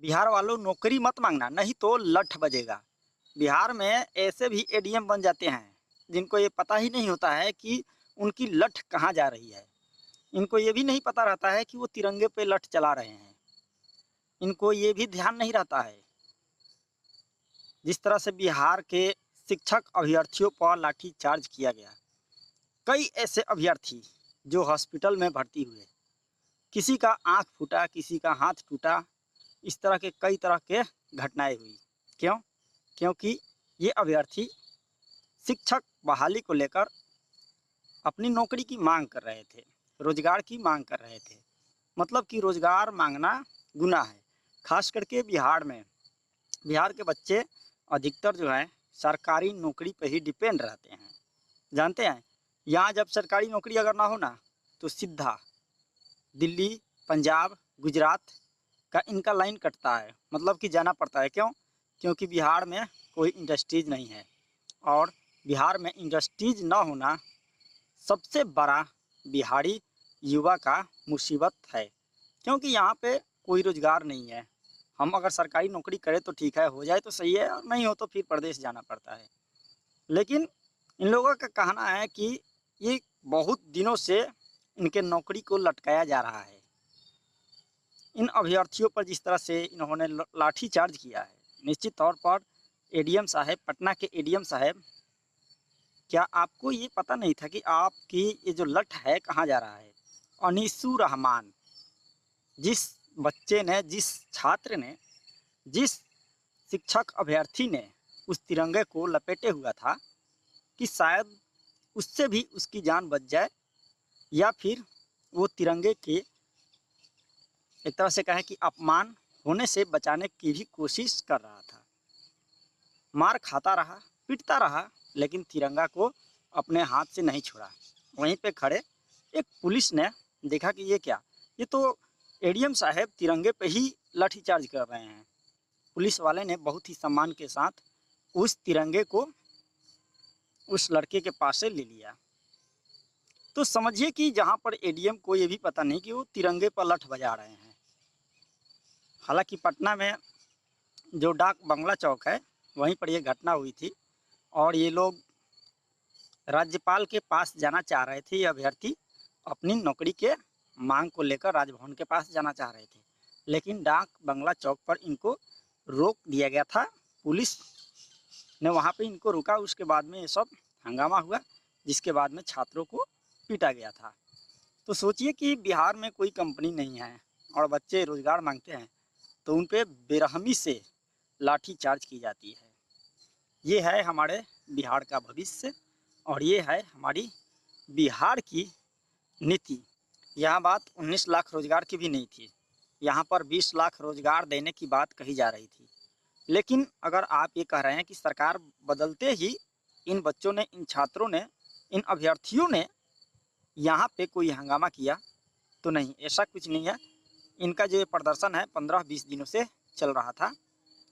बिहार वालों नौकरी मत मांगना, नहीं तो लठ बजेगा। बिहार में ऐसे भी एडीएम बन जाते हैं जिनको ये पता ही नहीं होता है कि उनकी लठ कहाँ जा रही है। इनको ये भी नहीं पता रहता है कि वो तिरंगे पे लठ चला रहे हैं। इनको ये भी ध्यान नहीं रहता है। जिस तरह से बिहार के शिक्षक अभ्यर्थियों पर लाठी चार्ज किया गया, कई ऐसे अभ्यर्थी जो हॉस्पिटल में भर्ती हुए, किसी का आँख फूटा, किसी का हाथ टूटा, इस तरह के कई तरह के घटनाएं हुई। क्यों? क्योंकि ये अभ्यर्थी शिक्षक बहाली को लेकर अपनी नौकरी की मांग कर रहे थे, रोजगार की मांग कर रहे थे। मतलब कि रोजगार मांगना गुनाह है। खास करके बिहार में, बिहार के बच्चे अधिकतर जो है सरकारी नौकरी पे ही डिपेंड रहते हैं। जानते हैं, यहाँ जब सरकारी नौकरी अगर ना हो ना, तो सीधा दिल्ली, पंजाब, गुजरात का इनका लाइन कटता है। मतलब कि जाना पड़ता है। क्यों? क्योंकि बिहार में कोई इंडस्ट्रीज नहीं है, और बिहार में इंडस्ट्रीज ना होना सबसे बड़ा बिहारी युवा का मुसीबत है। क्योंकि यहाँ पे कोई रोजगार नहीं है। हम अगर सरकारी नौकरी करें तो ठीक है, हो जाए तो सही है, और नहीं हो तो फिर प्रदेश जाना पड़ता है। लेकिन इन लोगों का कहना है कि ये बहुत दिनों से इनके नौकरी को लटकाया जा रहा है। इन अभ्यर्थियों पर जिस तरह से इन्होंने लाठी चार्ज किया है, निश्चित तौर पर एडीएम साहब, पटना के एडीएम साहब, क्या आपको ये पता नहीं था कि आपकी ये जो लठ है कहाँ जा रहा है? अनीसुर रहमान, जिस बच्चे ने, जिस छात्र ने, जिस शिक्षक अभ्यर्थी ने उस तिरंगे को लपेटे हुआ था कि शायद उससे भी उसकी जान बच जाए, या फिर वो तिरंगे के एक तरह से कहें कि अपमान होने से बचाने की भी कोशिश कर रहा था। मार खाता रहा, पिटता रहा, लेकिन तिरंगा को अपने हाथ से नहीं छोड़ा। वहीं पे खड़े एक पुलिस ने देखा कि ये क्या, ये तो एडीएम साहब तिरंगे पे ही लाठीचार्ज कर रहे हैं। पुलिस वाले ने बहुत ही सम्मान के साथ उस तिरंगे को उस लड़के के पास से ले लिया। तो समझिए कि जहाँ पर एडीएम को ये भी पता नहीं कि वो तिरंगे पर लठ बजा रहे हैं। हालांकि पटना में जो डाक बंगला चौक है, वहीं पर ये घटना हुई थी, और ये लोग राज्यपाल के पास जाना चाह रहे थे। ये अभ्यर्थी अपनी नौकरी के मांग को लेकर राजभवन के पास जाना चाह रहे थे, लेकिन डाक बंगला चौक पर इनको रोक दिया गया था। पुलिस ने वहाँ पे इनको रुका। उसके बाद में ये सब हंगामा हुआ, जिसके बाद में छात्रों को पीटा गया था। तो सोचिए कि बिहार में कोई कंपनी नहीं है और बच्चे रोजगार मांगते हैं, तो उन पे बेरहमी से लाठी चार्ज की जाती है। ये है हमारे बिहार का भविष्य, और ये है हमारी बिहार की नीति। यहाँ बात 19 लाख रोजगार की भी नहीं थी, यहाँ पर 20 लाख रोजगार देने की बात कही जा रही थी। लेकिन अगर आप ये कह रहे हैं कि सरकार बदलते ही इन बच्चों ने, इन छात्रों ने, इन अभ्यर्थियों ने यहाँ पे कोई हंगामा किया, तो नहीं, ऐसा कुछ नहीं है। इनका जो प्रदर्शन है 15-20 दिनों से चल रहा था,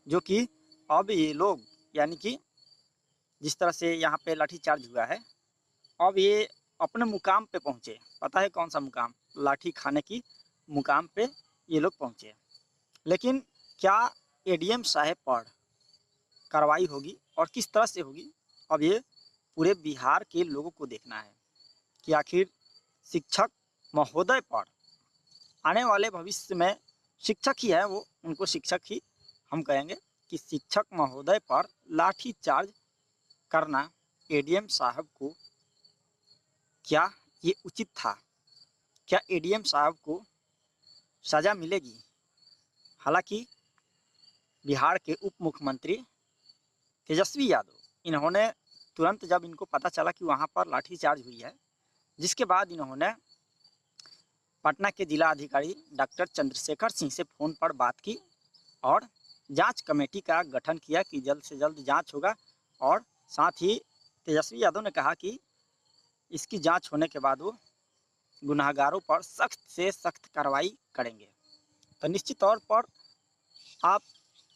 जो कि अब ये लोग, यानी कि जिस तरह से यहाँ पे लाठीचार्ज हुआ है, अब ये अपने मुकाम पे पहुँचे। पता है कौन सा मुकाम? लाठी खाने की मुकाम पे ये लोग पहुँचे। लेकिन क्या एडीएम साहब पर कार्रवाई होगी और किस तरह से होगी, अब ये पूरे बिहार के लोगों को देखना है कि आखिर शिक्षक महोदय पर आने वाले भविष्य में, शिक्षक ही है वो, उनको शिक्षक ही हम कहेंगे, कि शिक्षक महोदय पर लाठी चार्ज करना एडीएम साहब को क्या ये उचित था? क्या एडीएम साहब को सज़ा मिलेगी? हालांकि बिहार के उप मुख्यमंत्री तेजस्वी यादव, इन्होंने तुरंत जब इनको पता चला कि वहाँ पर लाठीचार्ज हुई है, जिसके बाद इन्होंने पटना के जिला अधिकारी डॉक्टर चंद्रशेखर सिंह से फ़ोन पर बात की और जांच कमेटी का गठन किया कि जल्द से जल्द जांच होगा। और साथ ही तेजस्वी यादव ने कहा कि इसकी जांच होने के बाद वो गुनाहगारों पर सख्त से सख्त कार्रवाई करेंगे। तो निश्चित तौर पर आप,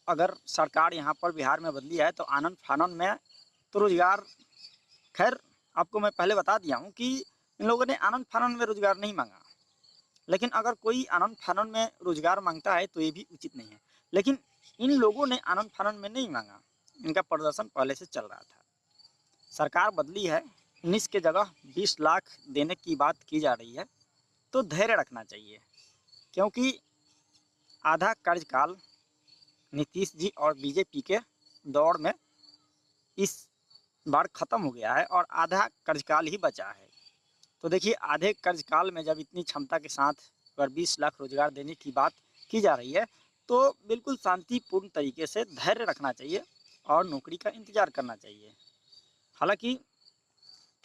अगर सरकार यहाँ पर बिहार में बदली है, तो आनन फानन में तो रोजगार, खैर आपको मैं पहले बता दिया हूँ कि इन लोगों ने आनन फानन में रोजगार नहीं मांगा। लेकिन अगर कोई आनन फानन में रोजगार मांगता है तो ये भी उचित नहीं है। लेकिन इन लोगों ने आनंद फानंद में नहीं मांगा, इनका प्रदर्शन पहले से चल रहा था। सरकार बदली है, 19 के जगह 20 लाख देने की बात की जा रही है, तो धैर्य रखना चाहिए, क्योंकि आधा कार्यकाल नीतीश जी और बीजेपी के दौर में इस बार ख़त्म हो गया है और आधा कार्यकाल ही बचा है। तो देखिए, आधे कार्यकाल में जब इतनी क्षमता के साथ अगर 20 लाख रोजगार देने की बात की जा रही है, तो बिल्कुल शांतिपूर्ण तरीके से धैर्य रखना चाहिए और नौकरी का इंतज़ार करना चाहिए। हालांकि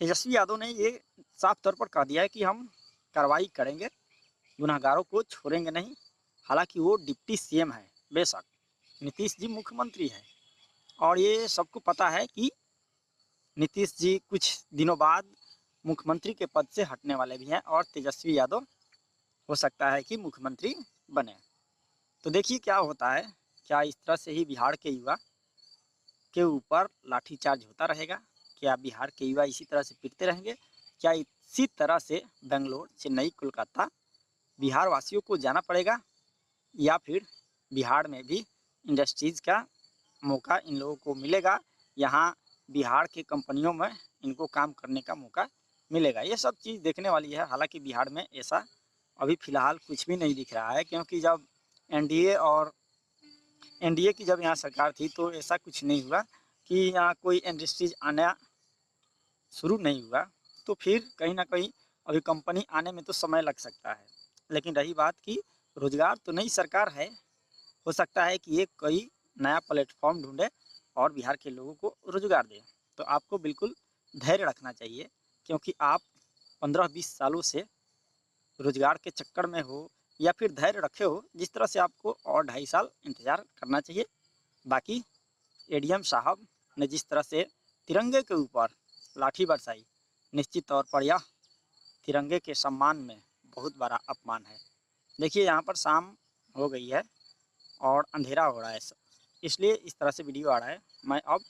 तेजस्वी यादव ने ये साफ तौर पर कह दिया है कि हम कार्रवाई करेंगे, गुनहगारों को छोड़ेंगे नहीं। हालांकि वो डिप्टी सीएम है, बेशक नीतीश जी मुख्यमंत्री है, और ये सबको पता है कि नीतीश जी कुछ दिनों बाद मुख्यमंत्री के पद से हटने वाले भी हैं और तेजस्वी यादव हो सकता है कि मुख्यमंत्री बने। तो देखिए क्या होता है, क्या इस तरह से ही बिहार के युवा के ऊपर लाठीचार्ज होता रहेगा? क्या बिहार के युवा इसी तरह से पिटते रहेंगे? क्या इसी तरह से बेंगलोर, चेन्नई, कोलकाता बिहार वासियों को जाना पड़ेगा, या फिर बिहार में भी इंडस्ट्रीज़ का मौका इन लोगों को मिलेगा, यहाँ बिहार के कंपनियों में इनको काम करने का मौका मिलेगा? ये सब चीज़ देखने वाली है। हालांकि बिहार में ऐसा अभी फ़िलहाल कुछ भी नहीं दिख रहा है, क्योंकि जब एनडीए की जब यहाँ सरकार थी तो ऐसा कुछ नहीं हुआ कि यहाँ कोई इंडस्ट्रीज आना शुरू नहीं हुआ। तो फिर कहीं ना कहीं अभी कंपनी आने में तो समय लग सकता है। लेकिन रही बात कि रोज़गार तो नई सरकार है, हो सकता है कि ये कोई नया प्लेटफॉर्म ढूंढे और बिहार के लोगों को रोज़गार दे। तो आपको बिल्कुल धैर्य रखना चाहिए, क्योंकि आप 15-20 सालों से रोज़गार के चक्कर में हो, या फिर धैर्य रखे हो। जिस तरह से आपको और 2.5 साल इंतज़ार करना चाहिए। बाकी एडीएम साहब ने जिस तरह से तिरंगे के ऊपर लाठी बरसाई, निश्चित तौर पर यह तिरंगे के सम्मान में बहुत बड़ा अपमान है। देखिए, यहाँ पर शाम हो गई है और अंधेरा हो रहा है, इसलिए इस तरह से वीडियो आ रहा है। मैं अब